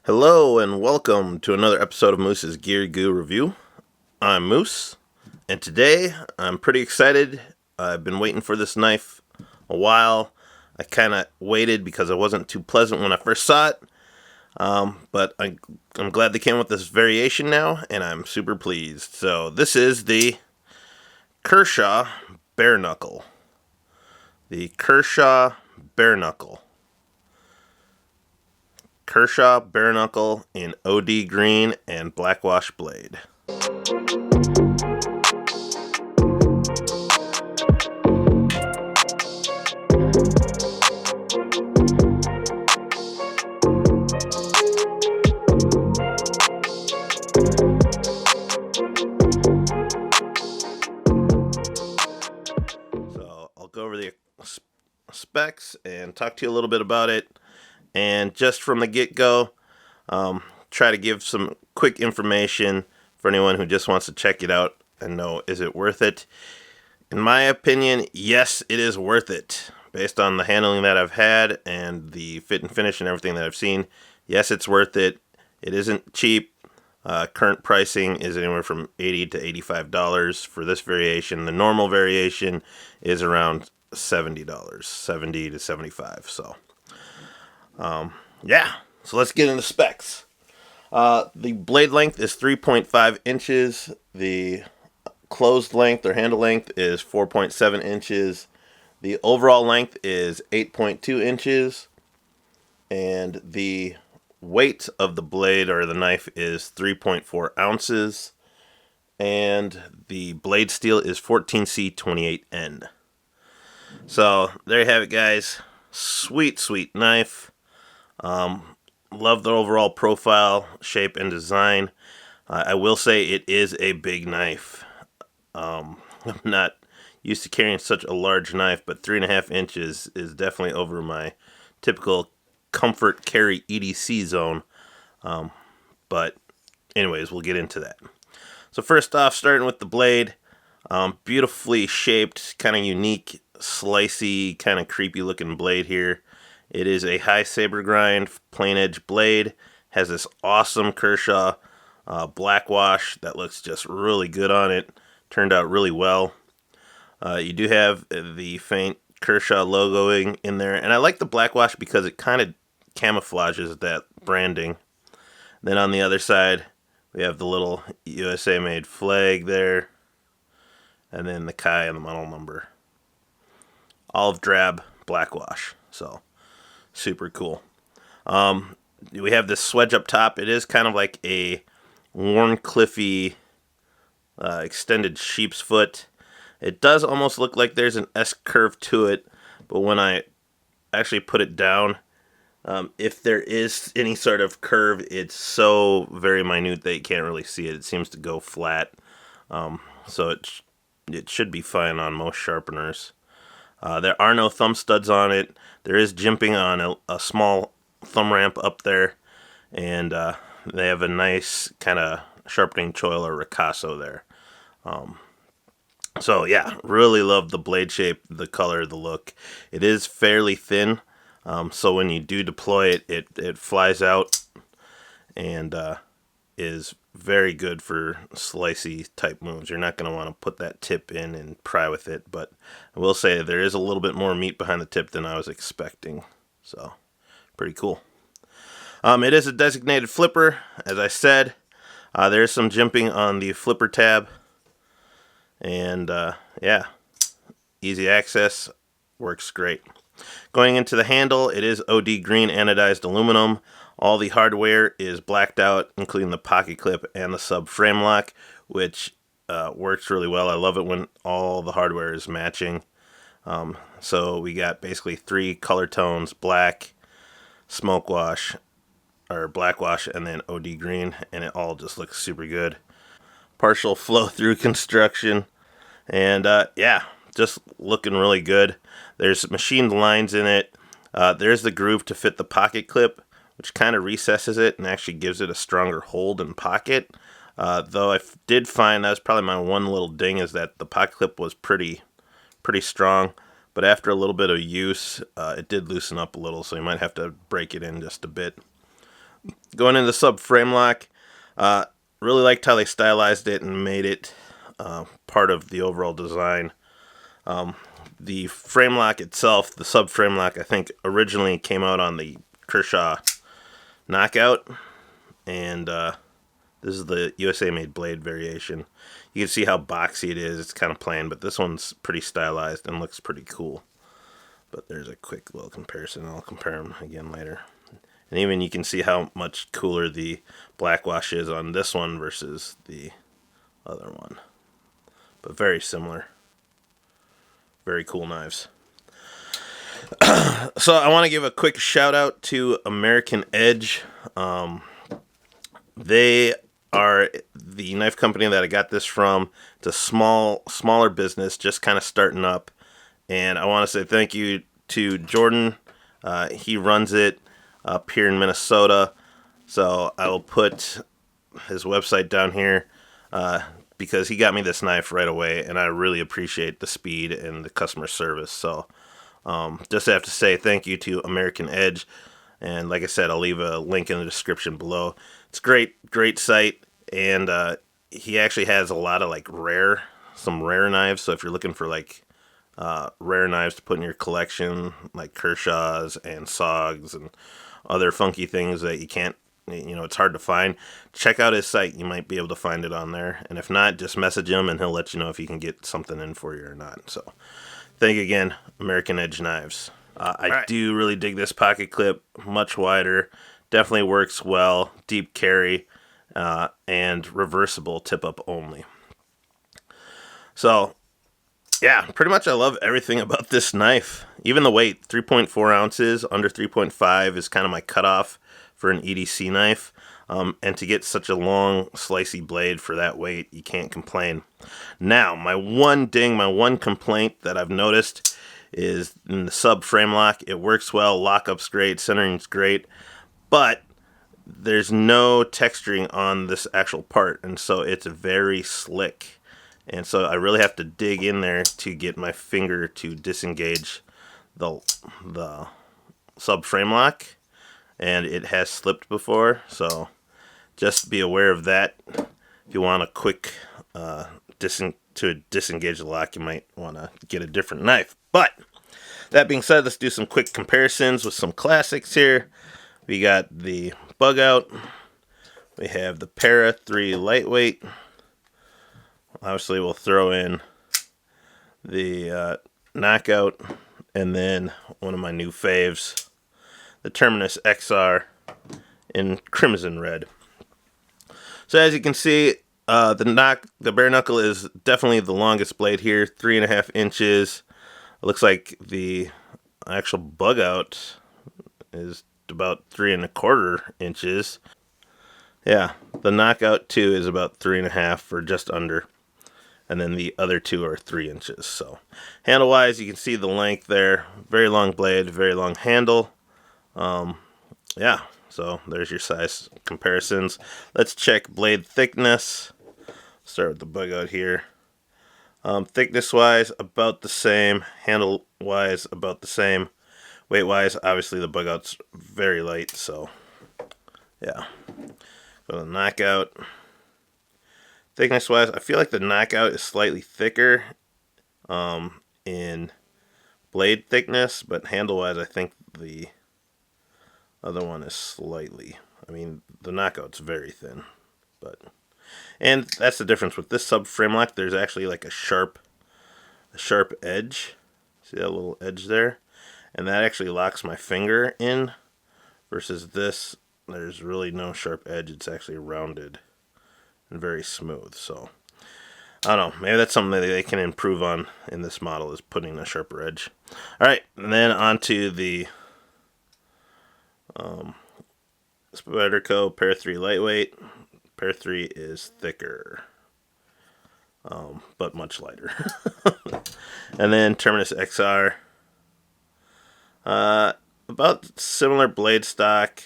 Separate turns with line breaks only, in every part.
Hello and welcome to another episode of Moose's Gear Goo Review. I'm Moose, and today I'm pretty excited. I've been waiting for this knife a while. I kind of waited because it wasn't too pleasant when I first saw it, but I'm glad they came with this variation now, and I'm super pleased. So this is the Kershaw Bareknuckle. The Kershaw Bareknuckle. Kershaw Bareknuckle in OD Green and Blackwash blade. So I'll go over the specs and talk to you a little bit about it. And just from the get-go, try to give some quick information for anyone who just wants to check it out and know, is it worth it? In my opinion, yes, it is worth it. Based on the handling that I've had and the fit and finish and everything that I've seen, yes, it's worth it. It isn't cheap. Current pricing is anywhere from $80 to $85 for this variation. The normal variation is around $70, $70 to $75. So. So let's get into specs. The blade length is 3.5 inches. The closed length or handle length is 4.7 inches. The overall length is 8.2 inches. And the weight of the blade or the knife is 3.4 ounces. And the blade steel is 14C28N. So there you have it, guys. Sweet, sweet knife. Love the overall profile, shape, and design. I will say it is a big knife. I'm not used to carrying such a large knife, but 3.5 inches is definitely over my typical comfort carry EDC zone. But anyways, we'll get into that. So first off, starting with the blade, beautifully shaped, kind of unique, slicey, kind of creepy looking blade here. It is a high saber grind, plain edge blade. Has this awesome Kershaw Blackwash that looks just really good on it. Turned out really well. You do have the faint Kershaw logoing in there. And I like the Blackwash because it kind of camouflages that branding. Then on the other side, we have the little USA made flag there. And then the Kai and the model number. Olive Drab Blackwash. So super cool. We have this swedge up top. It is kind of like a worn, cliffy, extended sheep's foot. It does almost look like there's an S curve to it, but when I actually put it down, if there is any sort of curve, it's so very minute that you can't really see it. It seems to go flat, so it should be fine on most sharpeners. There are no thumb studs on it. There is jimping on a small thumb ramp up there. And they have a nice kind of sharpening choil or ricasso there. So yeah, really love the blade shape, the color, the look. It is fairly thin. So when you do deploy it, it flies out and is very good for slicey type moves. You're not going to want to put that tip in and pry with it, but I will say there is a little bit more meat behind the tip than I was expecting. So pretty cool. It is a designated flipper, as I said. There's some jimping on the flipper tab, and yeah, easy access, works great. Going into the handle, it is OD green anodized aluminum. All the hardware is blacked out, including the pocket clip and the sub frame lock, which works really well. I love it when all the hardware is matching. So we got basically 3 color tones: black, smoke wash, or blackwash, and then OD green, and it all just looks super good. Partial flow through construction, and yeah, just looking really good. There's machined lines in it. There's the groove to fit the pocket clip, which kind of recesses it and actually gives it a stronger hold and pocket. Though I did find that was probably my one little ding, is that the pocket clip was pretty strong, but after a little bit of use, it did loosen up a little, so you might have to break it in just a bit. Going into sub frame lock, really liked how they stylized it and made it part of the overall design. The frame lock itself, the sub frame lock, I think originally came out on the Kershaw Knockout, and this is the USA made blade variation. You can see how boxy it is. It's kind of plain, but this one's pretty stylized and looks pretty cool. But there's a quick little comparison. I'll compare them again later. And even you can see how much cooler the Blackwash is on this one versus the other one. But very similar. Very cool knives. So I want to give a quick shout out to American Edge. They are the knife company that I got this from. It's a smaller business, just kind of starting up. And I want to say thank you to Jordan. He runs it up here in Minnesota. So I will put his website down here because he got me this knife right away, and I really appreciate the speed and the customer service. So just have to say thank you to American Edge. And like I said, I'll leave a link in the description below. It's great site, and he actually has a lot of like some rare knives. So if you're looking for like rare knives to put in your collection, like Kershaw's and Sogs and other funky things that you can't, it's hard to find, check out his site. You might be able to find it on there. And if not, just message him and he'll let you know if he can get something in for you or not. So thank you again, American Edge Knives. I do really dig this pocket clip, much wider, definitely works well, deep carry, and reversible tip up only. So yeah, pretty much I love everything about this knife. Even the weight, 3.4 ounces, under 3.5 is kind of my cutoff for an EDC knife. And to get such a long, slicey blade for that weight, you can't complain. Now, my one complaint that I've noticed is in the sub frame lock. It works well, lockup's great, centering's great, but there's no texturing on this actual part, and so it's very slick. And so I really have to dig in there to get my finger to disengage the sub frame lock, and it has slipped before, so just be aware of that. If you want a quick to disengage the lock, you might want to get a different knife. But that being said, let's do some quick comparisons with some classics here. We got the Bug Out. We have the Para 3 Lightweight. Obviously, we'll throw in the Knockout, and then one of my new faves, the Terminus XR in Crimson Red. So as you can see, the bare knuckle is definitely the longest blade here, 3.5 inches. It looks like the actual Bug Out is about 3.25 inches. Yeah, the Knockout too is about 3.5 or just under. And then the other two are 3 inches. So handle wise, you can see the length there. Very long blade, very long handle. Yeah, so there's your size comparisons. Let's check blade thickness. Start with the Bug Out here. Thickness wise, about the same. Handle wise, about the same. Weight wise, obviously the Bug Out's very light. So yeah, go to the Knockout. Thickness wise, I feel like the Knockout is slightly thicker in blade thickness, but handle wise, I think the other one is slightly. I mean, the Knockout's very thin, and that's the difference with this sub frame lock. There's actually like a sharp edge. See that little edge there? And that actually locks my finger in, versus this, there's really no sharp edge. It's actually rounded and very smooth. So I don't know, maybe that's something that they can improve on in this model, is putting a sharper edge. Alright, and then on to the Spyderco Para 3 Lightweight. Para 3 is thicker, but much lighter. And then Terminus XR, about similar blade stock.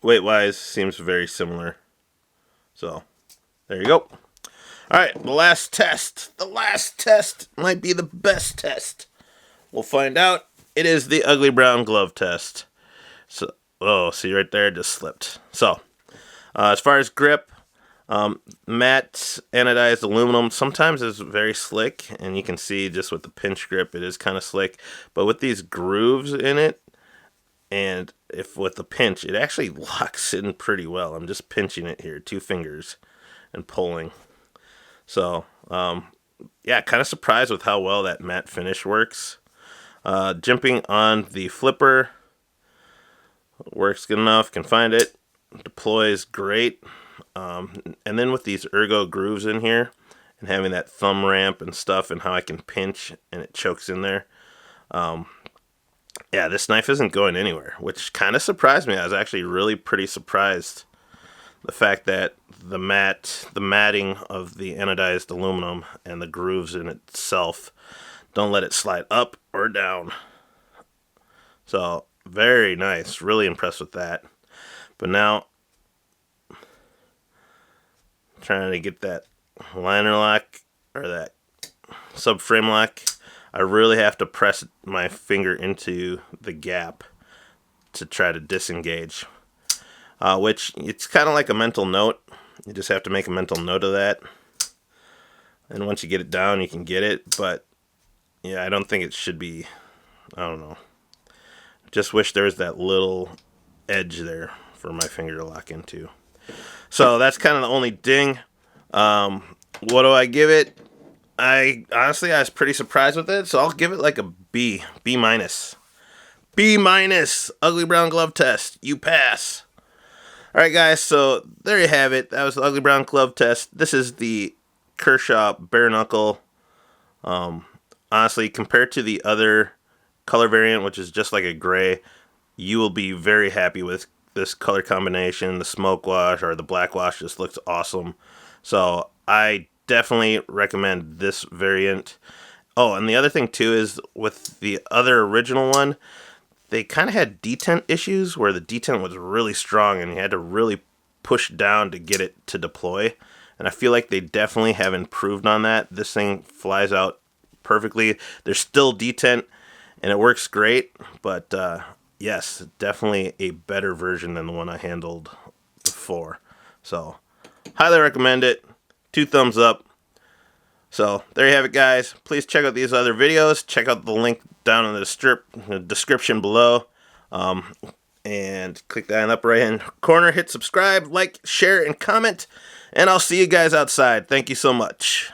Weight wise, seems very similar. So there you go. Alright, the last test. The last test might be the best test. We'll find out. It is the ugly brown glove test. So, oh, see right there, it just slipped. So, as far as grip, matte anodized aluminum sometimes is very slick, and you can see just with the pinch grip, it is kind of slick. But with these grooves in it, and if with the pinch, it actually locks in pretty well. I'm just pinching it here, 2 fingers, and pulling. So, yeah, kind of surprised with how well that matte finish works. Jimping on the flipper works good enough, can find it, deploys great. And then with these ergo grooves in here, and having that thumb ramp and stuff, and how I can pinch and it chokes in there, yeah, this knife isn't going anywhere, which kind of surprised me. I was actually really pretty surprised. The fact that the matting of the anodized aluminum and the grooves in itself don't let it slide up or down. So, very nice. Really impressed with that. But now, trying to get that liner lock, or that subframe lock, I really have to press my finger into the gap to try to disengage. Which, it's kind of like a mental note. You just have to make a mental note of that. And once you get it down, you can get it. But, yeah, I don't think it should be, I don't know. Just wish there was that little edge there for my finger to lock into. So, that's kind of the only ding. What do I give it? Honestly, I was pretty surprised with it. So, I'll give it like a B. B minus. B minus. Ugly brown glove test. You pass. Alright guys, so there you have it. That was the ugly brown glove test. This is the Kershaw Bareknuckle. Honestly, compared to the other color variant, which is just like a gray, you will be very happy with this color combination. The smoke wash or the blackwash just looks awesome. So I definitely recommend this variant. Oh, and the other thing too is with the other original one, they kind of had detent issues where the detent was really strong and you had to really push down to get it to deploy. And I feel like they definitely have improved on that. This thing flies out perfectly. There's still detent and it works great, but yes, definitely a better version than the one I handled before. So, highly recommend it. 2 thumbs up. So, there you have it, guys. Please check out these other videos. Check out the link down in the description below. And click that in the upper right-hand corner. Hit subscribe, like, share, and comment. And I'll see you guys outside. Thank you so much.